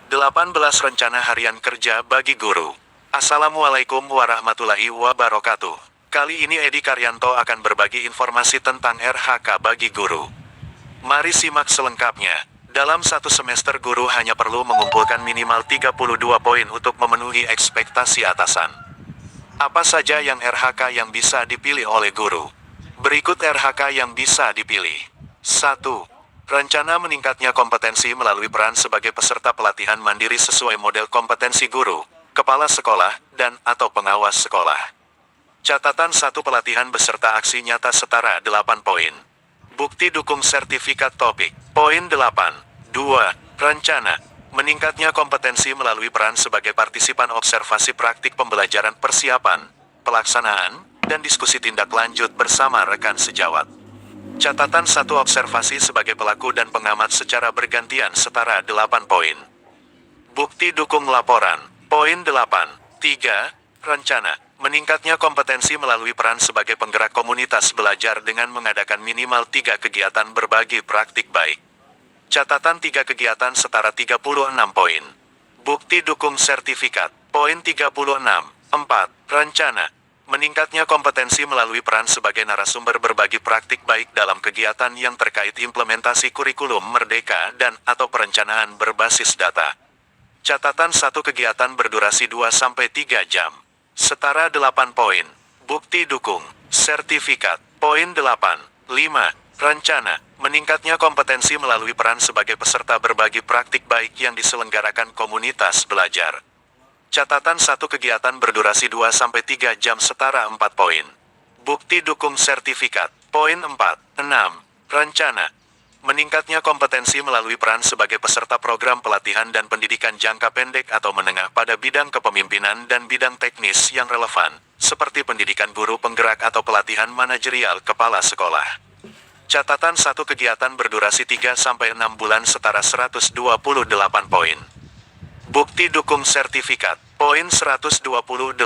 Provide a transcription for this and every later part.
18 Rencana Harian Kerja bagi Guru. Assalamualaikum warahmatullahi wabarakatuh. Kali ini Edi Karyanto akan berbagi informasi tentang RHK bagi guru. Mari simak selengkapnya. Dalam satu semester guru hanya perlu mengumpulkan minimal 32 poin untuk memenuhi ekspektasi atasan. Apa saja yang RHK yang bisa dipilih oleh guru? Berikut RHK yang bisa dipilih. 1. Rencana meningkatnya kompetensi melalui peran sebagai peserta pelatihan mandiri sesuai model kompetensi guru, kepala sekolah, dan atau pengawas sekolah. Catatan 1 pelatihan beserta aksi nyata setara 8 poin. Bukti dukung sertifikat topik. Poin 8. 2. Rencana meningkatnya kompetensi melalui peran sebagai partisipan observasi praktik pembelajaran persiapan, pelaksanaan, dan diskusi tindak lanjut bersama rekan sejawat. Catatan 1 observasi sebagai pelaku dan pengamat secara bergantian setara 8 poin. Bukti dukung laporan. Poin 8. 3. Rencana meningkatnya kompetensi melalui peran sebagai penggerak komunitas belajar dengan mengadakan minimal 3 kegiatan berbagi praktik baik. Catatan 3 kegiatan setara 36 poin. Bukti dukung sertifikat. Poin 36. 4. Rencana meningkatnya kompetensi melalui peran sebagai narasumber berbagi praktik baik dalam kegiatan yang terkait implementasi kurikulum merdeka dan atau perencanaan berbasis data. Catatan 1 kegiatan berdurasi 2-3 jam. Setara 8 poin. Bukti dukung sertifikat. Poin 8. 5. Rencana meningkatnya kompetensi melalui peran sebagai peserta berbagi praktik baik yang diselenggarakan komunitas belajar. Catatan 1 kegiatan berdurasi 2-3 jam setara 4 poin. Bukti dukung sertifikat. Poin 4. 6. Rencana meningkatnya kompetensi melalui peran sebagai peserta program pelatihan dan pendidikan jangka pendek atau menengah pada bidang kepemimpinan dan bidang teknis yang relevan, seperti pendidikan guru penggerak atau pelatihan manajerial kepala sekolah. Catatan 1 kegiatan berdurasi 3-6 bulan setara 128 poin. Bukti dukung sertifikat. Poin 128. 7.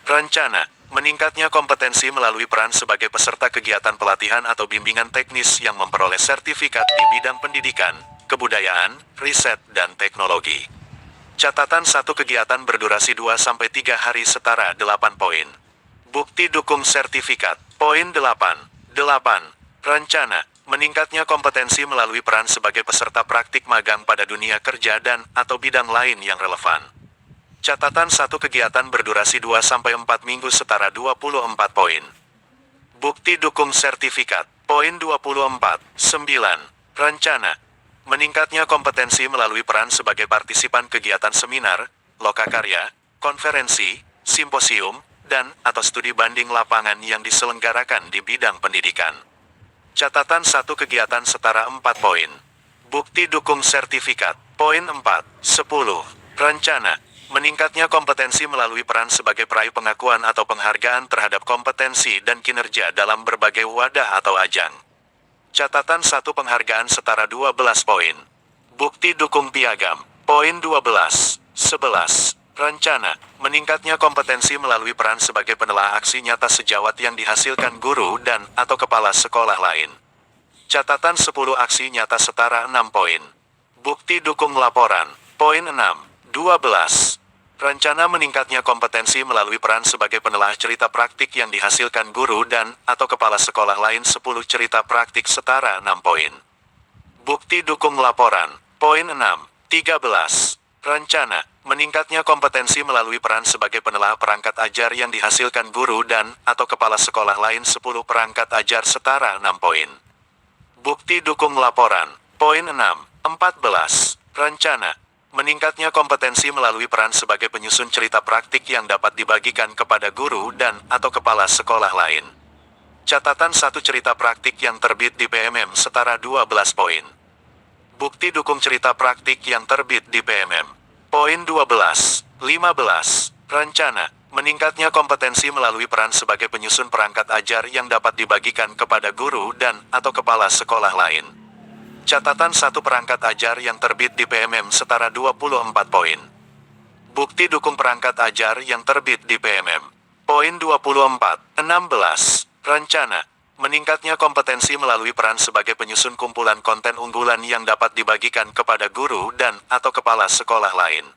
Rencana meningkatnya kompetensi melalui peran sebagai peserta kegiatan pelatihan atau bimbingan teknis yang memperoleh sertifikat di bidang pendidikan, kebudayaan, riset, dan teknologi. Catatan 1 kegiatan berdurasi 2-3 hari setara 8 poin. Bukti dukung sertifikat. Poin 8. 8. Rencana meningkatnya kompetensi melalui peran sebagai peserta praktik magang pada dunia kerja dan atau bidang lain yang relevan. Catatan 1 kegiatan berdurasi 2-4 minggu setara 24 poin. Bukti dukung sertifikat. Poin 24. 9. Rencana meningkatnya kompetensi melalui peran sebagai partisipan kegiatan seminar, lokakarya, konferensi, simposium, dan atau studi banding lapangan yang diselenggarakan di bidang pendidikan. Catatan 1 kegiatan setara 4 poin. Bukti dukung sertifikat. Poin 4. 10. Rencana meningkatnya kompetensi melalui peran sebagai peraih pengakuan atau penghargaan terhadap kompetensi dan kinerja dalam berbagai wadah atau ajang. Catatan 1 penghargaan setara 12 poin. Bukti dukung piagam. Poin 12. 11. Rencana meningkatnya kompetensi melalui peran sebagai penelaah aksi nyata sejawat yang dihasilkan guru dan atau kepala sekolah lain. Catatan 10 aksi nyata setara 6 poin. Bukti dukung laporan. Poin 6. 12. Rencana meningkatnya kompetensi melalui peran sebagai penelaah cerita praktik yang dihasilkan guru dan atau kepala sekolah lain 10 cerita praktik setara 6 poin. Bukti dukung laporan. Poin 6. 13. Rencana meningkatnya kompetensi melalui peran sebagai penelaah perangkat ajar yang dihasilkan guru dan atau kepala sekolah lain 10 perangkat ajar setara 6 poin. Bukti dukung laporan. Poin 6. 14. Rencana meningkatnya kompetensi melalui peran sebagai penyusun cerita praktik yang dapat dibagikan kepada guru dan atau kepala sekolah lain. Catatan 1 cerita praktik yang terbit di PMM setara 12 poin. Bukti dukung cerita praktik yang terbit di PMM. Poin 12. 15. Rencana meningkatnya kompetensi melalui peran sebagai penyusun perangkat ajar yang dapat dibagikan kepada guru dan atau kepala sekolah lain. Catatan 1 perangkat ajar yang terbit di PMM setara 24 poin. Bukti dukung perangkat ajar yang terbit di PMM. Poin 24. 16. Rencana Meningkatnya kompetensi melalui peran sebagai penyusun kumpulan konten unggulan yang dapat dibagikan kepada guru dan atau kepala sekolah lain.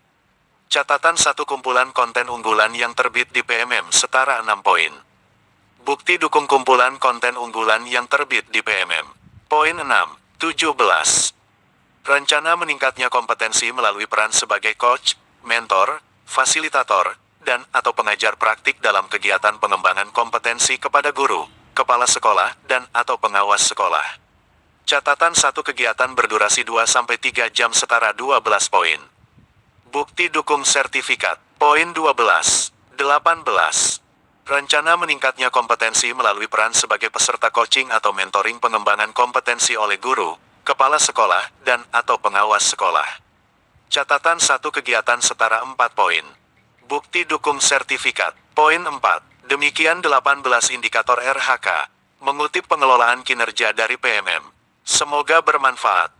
Catatan satu kumpulan konten unggulan yang terbit di PMM setara 6 poin. Bukti dukung kumpulan konten unggulan yang terbit di PMM. Poin 6, 17. Rencana meningkatnya kompetensi melalui peran sebagai coach, mentor, fasilitator, dan atau pengajar praktik dalam kegiatan pengembangan kompetensi kepada guru, kepala sekolah, dan atau pengawas sekolah. Catatan satu kegiatan berdurasi 2-3 jam setara 12 poin. Bukti dukung sertifikat. Poin 12. 18. Rencana meningkatnya kompetensi melalui peran sebagai peserta coaching atau mentoring pengembangan kompetensi oleh guru, kepala sekolah, dan atau pengawas sekolah. Catatan satu kegiatan setara 4 poin. Bukti dukung sertifikat. Poin 4. Demikian 18 indikator RHK, mengutip pengelolaan kinerja dari PMM. Semoga bermanfaat.